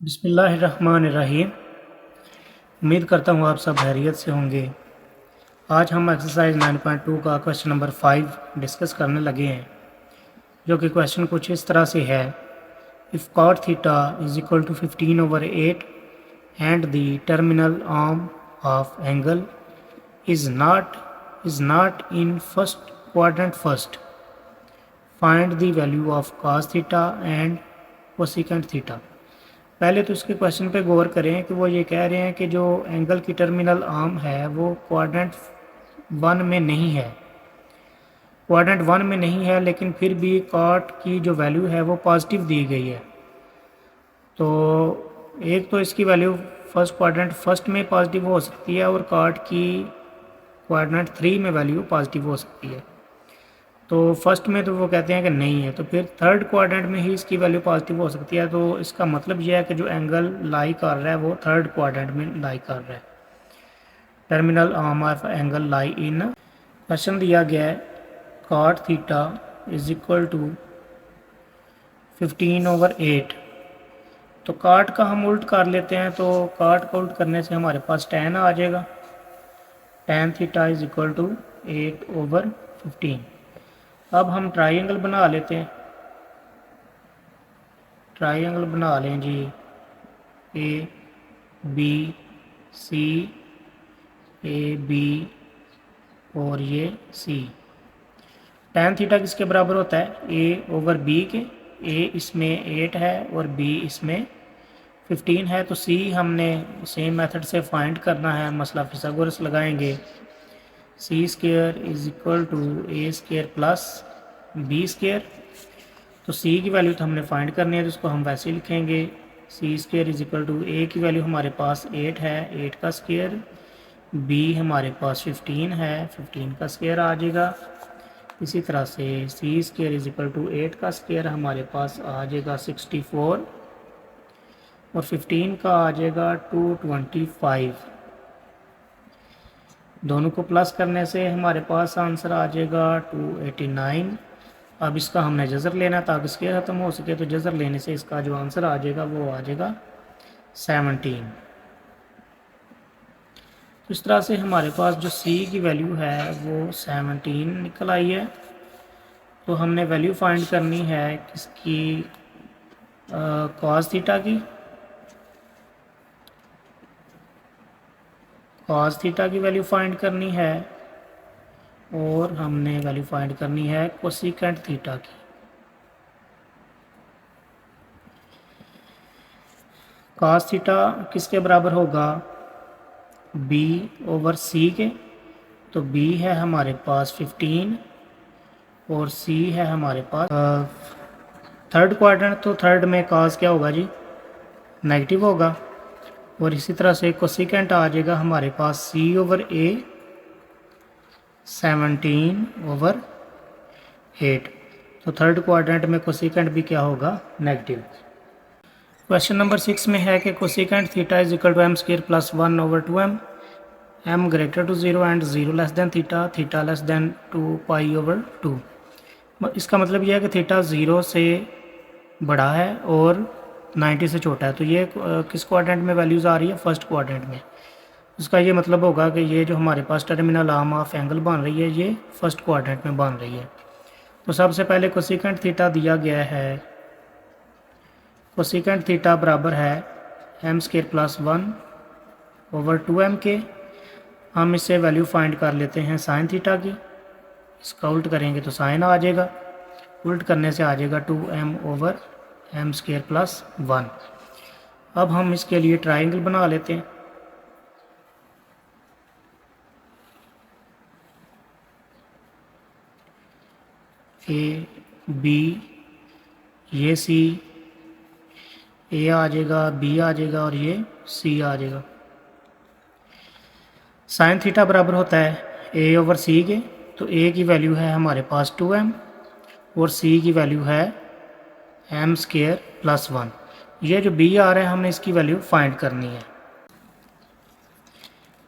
बिस्मिल्लाहिर्रहमानिर्रहीम। उम्मीद करता हूँ आप सब खैरियत से होंगे। आज हम एक्सरसाइज 9.2 का क्वेश्चन नंबर 5 डिस्कस करने लगे हैं, जो कि क्वेश्चन कुछ इस तरह से है। If cot theta is equal to 15/8 and the terminal arm of angle is not in first quadrant first, find the value of cos theta and cosecant theta. पहले तो इसके क्वेश्चन पे गौर करें कि वो ये कह रहे हैं कि जो एंगल की टर्मिनल आर्म है वो क्वाड्रेंट 1 में नहीं है। क्वाड्रेंट 1 में नहीं है, लेकिन फिर भी कॉट की जो वैल्यू है वो पॉजिटिव दी गई है। तो एक तो इसकी वैल्यू फर्स्ट क्वाड्रेंट फर्स्ट में पॉजिटिव हो सकती है और कॉट की क्वाड्रेंट 3 में वैल्यू पॉजिटिव हो सकती है। तो फर्स्ट में तो वो कहते हैं कि नहीं है, तो फिर थर्ड क्वाड्रेंट में ही इसकी वैल्यू पॉजिटिव हो सकती है। तो इसका मतलब यह है कि जो एंगल लाई कर रहा है वो थर्ड क्वाड्रेंट में लाई कर रहा है। Terminal arm of angle lie in, question दिया गया है cot theta is equal to 15/8। तो कॉट का हम उल्ट कर लेते हैं, तो कॉट का उल्ट करने से हमारे पास tan आ जाएगा। tan theta is equal to 8/15। अब हम ट्राइंगल बना लेते हैं। ट्राइंगल बना लें जी, A B C, A B और ये सी। tan थीटा किसके बराबर होता है? a/b के। a इसमें 8 है और b इसमें 15 है। तो c हमने सेम मेथड से फाइंड करना है, मसला फिसागोरस लगाएंगे। C square is equal to A square plus B square. तो सी की वैल्यू तो हमने फाइंड करनी है, तो उसको हम वैसे ही लिखेंगे। सी स्क्वायर इज इक्वल टू ए की वैल्यू हमारे पास 8 है, 8 का स्क्वायर। बी हमारे पास 15 है, 15 का स्क्वायर आ जाएगा। इसी तरह से सी स्क्वायर इज इक्वल टू 8 का स्क्वायर हमारे पास आ जाएगा 64 और 15 का आ जाएगा 225। दोनों को प्लस करने से हमारे पास आंसर आ जाएगा 289। अब इसका हमने जज़र लेना ताकि स्क्वायर ख़त्म हो सके, तो जज़र लेने से इसका जो आंसर आ जाएगा वो आ जाएगा 17। तो इस तरह से हमारे पास जो सी की वैल्यू है वो 17 निकल आई है। तो हमने वैल्यू फाइंड करनी है किसकी? कॉस थीटा की। कॉस थीटा की वैल्यू फाइंड करनी है और हमने वैल्यू फाइंड करनी है कोसेकेंट थीटा की। कॉस थीटा किसके बराबर होगा? b/c के। तो b है हमारे पास 15 और c है हमारे पास थर्ड क्वाड्रेंट। तो थर्ड में कॉस क्या होगा जी? नेगेटिव होगा। और इसी तरह से कोसेकेंट आ जाएगा हमारे पास c/a 17/8। तो थर्ड क्वाड्रेंट में कोसेकेंट भी क्या होगा? नेगेटिव। क्वेश्चन नंबर 6 में है कि cosecant theta is equal to m² plus 1/2m, m greater to 0 and 0 less than theta, theta less than 2π/2। इसका मतलब यह है कि थीटा 0 से बड़ा है और 90 से छोटा है। तो ये किस क्वाड्रेंट में वैल्यूज़ आ रही है? फर्स्ट क्वाड्रेंट में। इसका ये मतलब होगा कि ये जो हमारे पास टर्मिनल आर्म ऑफ एंगल बन रही है ये फर्स्ट क्वाड्रेंट में बन रही है। तो सबसे पहले कोसेकेंट थीटा दिया गया है। कोसेकेंट थीटा बराबर है m² प्लस 1/2m के। हम इससे वैल्यू फाइंड कर लेते हैं साइन थीटा की। इसका उल्ट करेंगे तो साइन आ जाएगा, उल्ट करने से आ जाएगा 2m/m² प्लस 1। अब हम इसके लिए ट्राइंगल बना लेते हैं। ए बी, ये सी, ए आ जाएगा, बी आ जाएगा और ये सी आ जाएगा। साइन थीटा बराबर होता है a/c के। तो a की वैल्यू है हमारे पास 2m और c की वैल्यू है m² प्लस 1। ये जो b आ रहा है हमने इसकी वैल्यू फाइंड करनी है।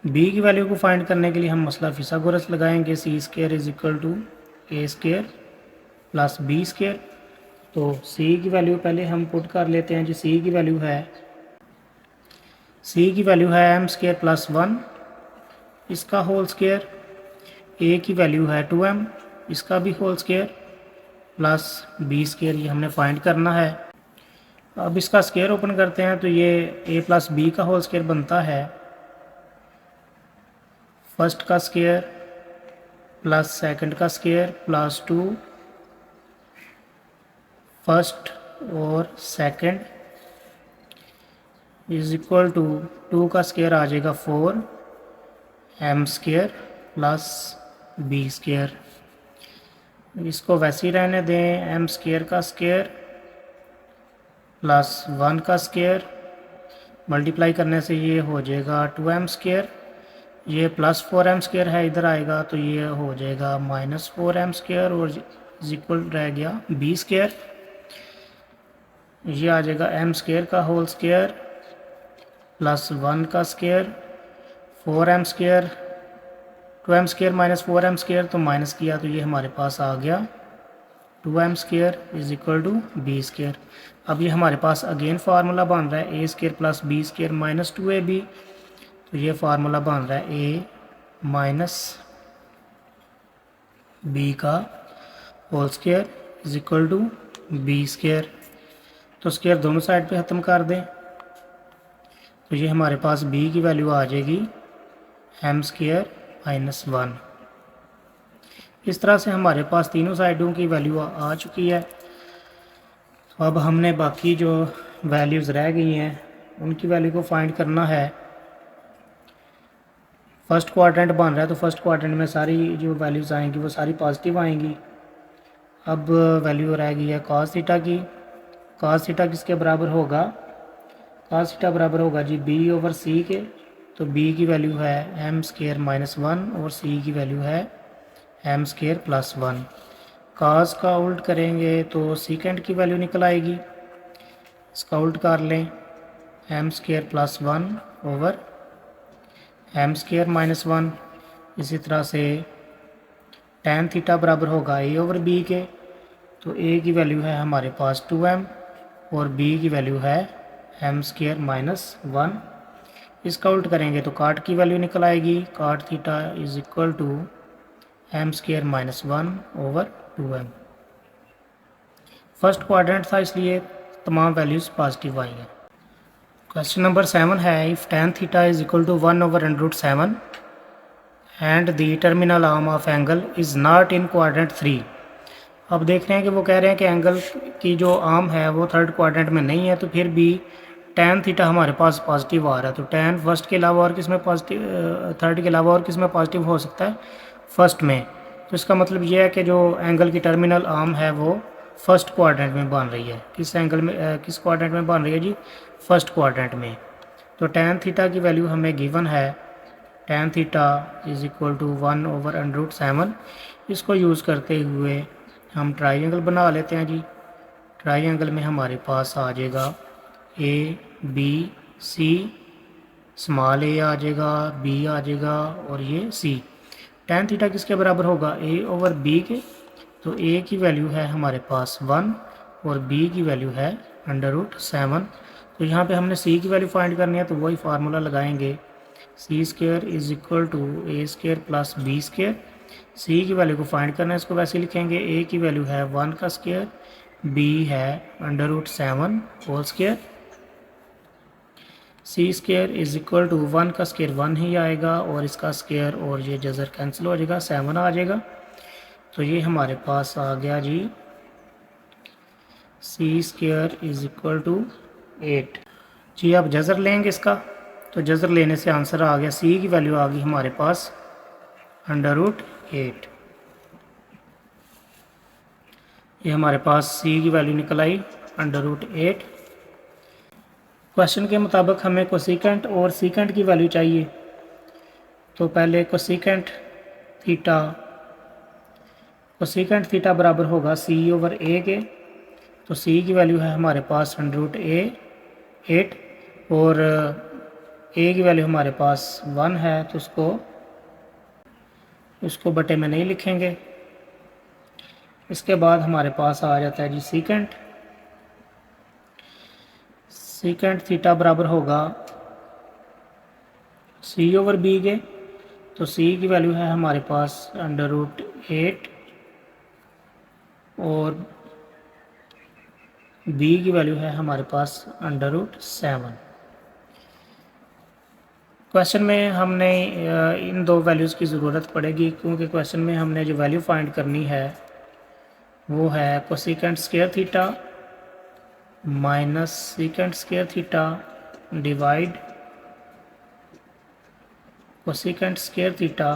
b की वैल्यू को फाइंड करने के लिए हम मसला फिसागोरस लगाएंगे। c² is equal to a² plus b²। तो c की वैल्यू पहले हम पुट कर लेते हैं जी। c की वैल्यू है सी की वैल्यू है एम स्केयर प्लस 1 इसका होल स्केयर, ए की वैल्यू है 2m इसका भी whole square plus B square, ये हमने फाइंड करना है। अब इसका स्केयर ओपन करते हैं तो ये ए प्लस बी का होल स्केयर बनता है फर्स्ट का स्केयर प्लस सेकंड का स्केयर प्लस 2 फर्स्ट और सेकंड इज इक्वल टू 2 का स्केयर आ जाएगा 4 M square plus B square. इसको वैसे ही रहने दें, एम स्केयर का स्केयर प्लस 1 का स्केयर मल्टीप्लाई करने से ये हो जाएगा 2m स्केयर, ये प्लस 4m स्केयर है इधर आएगा तो ये हो जाएगा माइनस 4m स्केयर और इज इक्वल रह गया b स्केयर। ये आ जाएगा m स्केयर का होल स्केयर प्लस 1 का square 4m square 2m square minus 4m square तो माइनस किया तो ये हमारे पास आ गया 2m square is equal to B square. अब ये हमारे पास अगेन फार्मूला बन रहा है A square plus B square minus 2ab, तो ये फार्मूला बन रहा है ए माइनस बी का whole square is equal to B square. तो स्केयर दोनों साइड पे ख़त्म कर दें तो ये हमारे पास b की वैल्यू आ जाएगी m स्केयर माइनस 1। इस तरह से हमारे पास तीनों साइडों की वैल्यू आ चुकी है। तो अब हमने बाकी जो वैल्यूज़ रह गई हैं उनकी वैल्यू को फाइंड करना है। फर्स्ट क्वाड्रेंट बन रहा है तो फर्स्ट क्वाड्रेंट में सारी जो वैल्यूज़ आएंगी वो सारी पॉजिटिव आएंगी। अब वैल्यू रह गई है कॉस थीटा की। कॉस थीटा किसके बराबर होगा? कॉस थीटा बराबर होगा जी बी ओवर सी के। तो बी की वैल्यू है एम स्केयर माइनस 1 और सी की वैल्यू है एम स्केयर प्लस 1। काज का उल्ट करेंगे तो सीकेंड की वैल्यू निकल आएगी। इसका उल्ट कर लें, M square plus 1 over M square minus 1। इसी तरह से टैन थीटा बराबर होगा ए ओवर बी के। तो ए की वैल्यू है हमारे पास 2m और बी की वैल्यू है एम स्केयर माइनस 1। इसका उल्ट करेंगे तो काट की वैल्यू निकल आएगी। Cot theta is equal to M square minus 1 over 2m। First quadrant था इसलिए तमाम वैल्यूज़ पॉजिटिव आई हैं। क्वेश्चन नंबर 7 है, if tan theta is equal to 1 over √7 and the terminal arm of angle is not in quadrant 3। अब देख रहे हैं कि वो कह रहे हैं कि एंगल की जो आर्म है वो थर्ड क्वाड्रेंट में नहीं है, तो फिर भी टैन थीटा हमारे पास पॉजिटिव आ रहा है। तो टैन फर्स्ट के अलावा और किस में पॉजिटिव, थर्ड के अलावा और किस में पॉजिटिव हो सकता है? फर्स्ट में। तो इसका मतलब ये है कि जो एंगल की टर्मिनल आर्म है वो फर्स्ट क्वाड्रेंट में बन रही है। किस एंगल में, किस क्वाड्रेंट में बन रही है जी? फर्स्ट क्वाड्रेंट में। तो टैन थीटा की वैल्यू हमें गिवन है, tan theta is equal to 1 over √7। इसको यूज़ करते हुए हम ट्राइंगल बना लेते हैं जी। ट्राइंगल में हमारे पास आ जाएगा ए बी सी, स्मॉल ए आ जाएगा, बी आ जाएगा और ये सी। टैन थीटा किसके बराबर होगा? ए ओवर बी के। तो ए की वैल्यू है हमारे पास 1 और बी की वैल्यू है √7। तो यहाँ पे हमने सी की वैल्यू फाइंड करनी है तो वही फार्मूला लगाएंगे, C square is equal to A square plus B square. C की वैल्यू को फाइंड करना है, इसको वैसे लिखेंगे, ए की वैल्यू है 1 का स्क्वायर, बी है √7 whole square. C square is equal to 1 का स्क्वायर 1 ही आएगा और इसका स्क्वायर और ये जज़र कैंसिल हो जाएगा, 7 आ जाएगा। तो ये हमारे पास आ गया जी सी स्क्वायर इज इक्वल टू 8। जी अब जज़र लेंगे इसका, तो जज़र लेने से आंसर आ गया, सी की वैल्यू आ गई हमारे पास √8। ये हमारे पास सी की वैल्यू निकल आई √8। क्वेश्चन के मुताबिक हमें कोसिकेंट और सीकेंट की वैल्यू चाहिए। तो पहले कोसिकेंट थीटा बराबर होगा सी ओवर ए के। तो सी की वैल्यू है हमारे पास √8 और ए की वैल्यू हमारे पास 1 है, तो उसको बटे में नहीं लिखेंगे। इसके बाद हमारे पास आ जाता है जी सीकेंट थीटा बराबर होगा सी ओवर बी के, तो सी की वैल्यू है हमारे पास √8 और बी की वैल्यू है हमारे पास √7। क्वेश्चन में हमने इन दो वैल्यूज़ की ज़रूरत पड़ेगी, क्योंकि क्वेश्चन में हमने जो वैल्यू फाइंड करनी है वो है cosecant square theta minus secant square theta divide cosecant square theta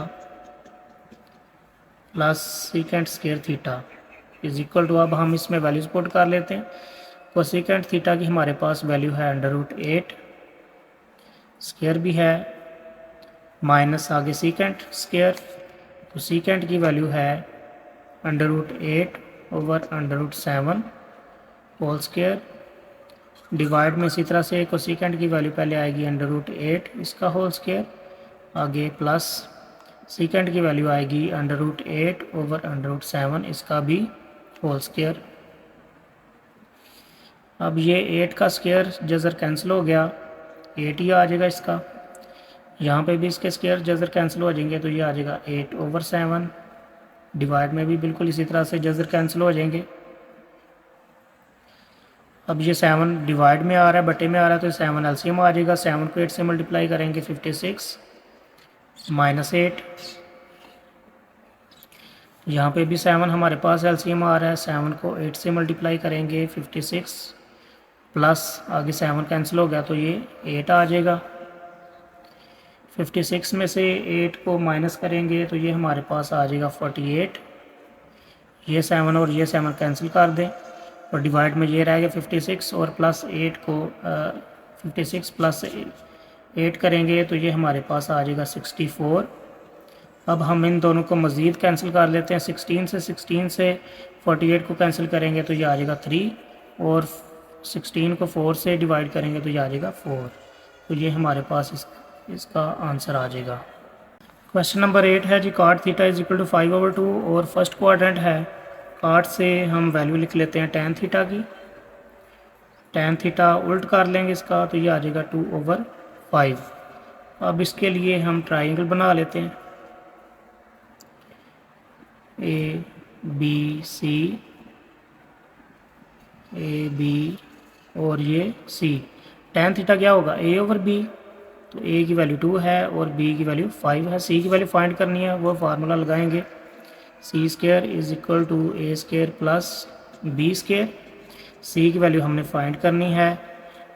plus secant square theta is equal to, अब हम इसमें वैल्यूज पुट कर लेते हैं। कोसेकेंट थीटा की हमारे पास वैल्यू है √8, स्क्वायर भी है, माइनस आगे सेकेंट स्क्वायर, तो सेकेंट की वैल्यू है √8 ओवर √7 होल स्क्वायर, डिवाइड में इसी तरह से कोसेकेंट की वैल्यू पहले आएगी √8 इसका होल स्क्वायर, आगे प्लस सेकेंड की वैल्यू आएगी √8 ओवर √7 इसका भी होल स्क्वायर। अब ये 8 का स्क्वायर जज़र कैंसिल हो गया, 8 ही आ जाएगा इसका, यहाँ पे भी इसके स्क्वायर जज़र कैंसिल हो जाएंगे, तो ये आ जाएगा 8 ओवर 7, डिवाइड में भी बिल्कुल इसी तरह से जज़र कैंसिल हो जाएंगे। अब ये 7 डिवाइड में आ रहा है, बटे में आ रहा है, तो 7 एलसीएम आ जाएगा, 7 को 8 से मल्टीप्लाई करेंगे 56 माइनस 8, यहाँ पे भी 7 हमारे पास एलसीएम आ रहा है, 7 को 8 से मल्टीप्लाई करेंगे 56 प्लस आगे 7 कैंसिल हो गया तो ये 8 आ जाएगा। 56 में से 8 को माइनस करेंगे तो ये हमारे पास आ जाएगा 48, ये 7 और ये 7 कैंसिल कर दें और डिवाइड में ये रहेगा 56 और प्लस 8 को 56 प्लस 8 करेंगे तो ये हमारे पास आ जाएगा 64। अब हम इन दोनों को मज़ीद कैंसिल कर लेते हैं, 16 से 48 को कैंसिल करेंगे तो ये आ जाएगा 3 और 16 को 4 से डिवाइड करेंगे तो ये आ जाएगा 4, तो ये हमारे पास इसका आंसर आ जाएगा। क्वेश्चन नंबर 8 है जी, cot theta is equal to 5/2 और फर्स्ट क्वाड्रेंट है, cot से हम वैल्यू लिख लेते हैं tan थीटा की, tan थीटा उल्ट कर लेंगे इसका तो ये आ जाएगा 2/5। अब इसके लिए हम ट्राइंगल बना लेते हैं, ABC AB और ये C। tan थीटा क्या होगा A/B, तो A की वैल्यू 2 है और B की वैल्यू 5 है। C की वैल्यू फाइंड करनी है, वो फार्मूला लगाएंगे, C square is equal to A square plus B square. C की वैल्यू हमने फाइंड करनी है,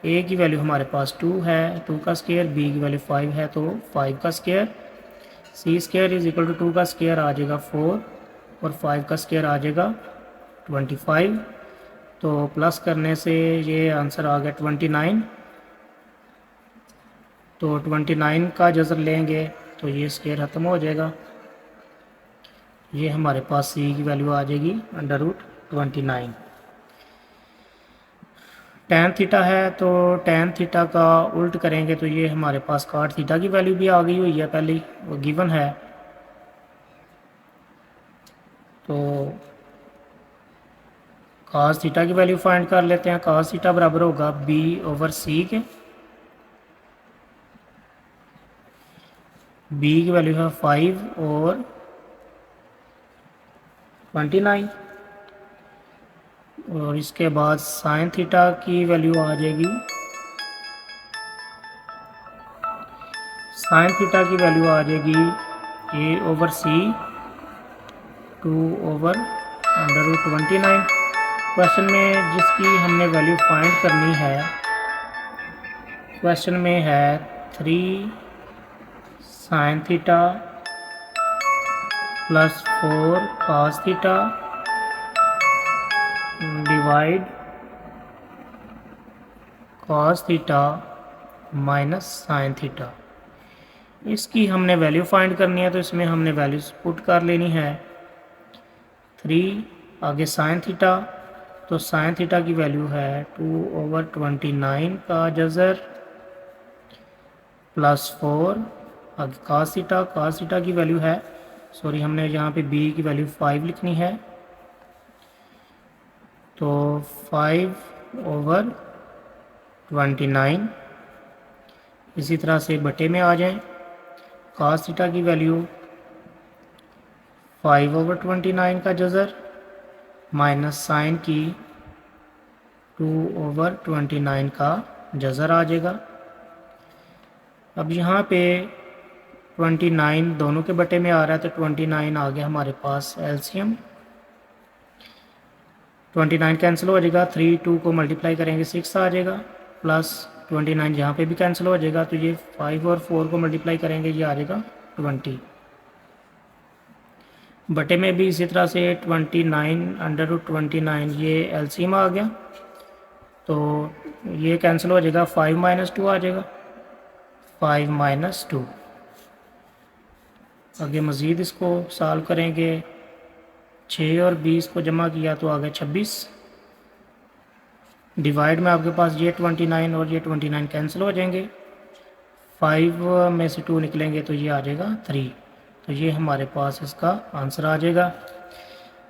A की वैल्यू हमारे पास 2 है, 2 का स्क्वायर, B की वैल्यू 5 है तो 5 का square, C square is equal to 2 का स्क्वायर आ जाएगा 4 और 5 का स्क्वायर आ जाएगा 25, तो प्लस करने से ये आंसर आ गया 29, तो 29 का जज़र लेंगे तो ये स्क्वायर ख़त्म हो जाएगा, ये हमारे पास C की वैल्यू आ जाएगी √29। tan थीटा है तो tan थीटा का उल्ट करेंगे तो ये हमारे पास cot थीटा की वैल्यू भी आ गई हुई है, पहले वो गिवन है, तो cos थीटा की वैल्यू फाइंड कर लेते हैं। cos थीटा बराबर होगा B/C के, B की वैल्यू है 5 और 29 और इसके बाद sin थीटा की वैल्यू आ जाएगी, sin थीटा की वैल्यू आ जाएगी A/C 2/√29। क्वेश्चन में जिसकी हमने वैल्यू फाइंड करनी है, क्वेश्चन में है 3 sin theta plus 4 cos theta divide cos theta minus sin theta. इसकी हमने वैल्यू फाइंड करनी है, तो इसमें हमने वैल्यूज पुट कर लेनी है। 3 आगे sin थीटा, तो sin थीटा की वैल्यू है 2/29 का जज़र प्लस 4 आगे cos थीटा की वैल्यू है, सॉरी हमने यहाँ पे B की वैल्यू 5 लिखनी है, तो 5/29 इसी तरह से बटे में आ जाएं cos थीटा की वैल्यू 5/29 का जज़र माइनस साइन की 2/29 का जज़र आ जाएगा। अब यहाँ पे 29 दोनों के बटे में आ रहा है तो 29 आ गया हमारे पास एलसीएम। 29 कैंसिल हो जाएगा, 3 2 को मल्टीप्लाई करेंगे 6 आ जाएगा, प्लस 29 यहाँ पे भी कैंसिल हो जाएगा तो ये 5 और 4 को मल्टीप्लाई करेंगे ये आ जाएगा 20। बटे में भी इसी तरह से 29/29 ये एलसीएम आ गया तो ये कैंसिल हो जाएगा, 5 - 2 आ जाएगा, 5 - 2। आगे मज़ीद इसको सॉल्व करेंगे, 6 और 20 को जमा किया तो आ गया 26। डिवाइड में आपके पास ये 29 और ये 29 कैंसिल हो जाएंगे, 5 में से 2 निकलेंगे तो ये आ जाएगा 3। तो ये हमारे पास इसका आंसर आ जाएगा।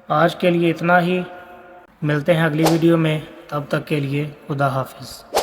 आज के लिए इतना ही, मिलते हैं अगली वीडियो में, तब तक के लिए खुदा हाफिज़।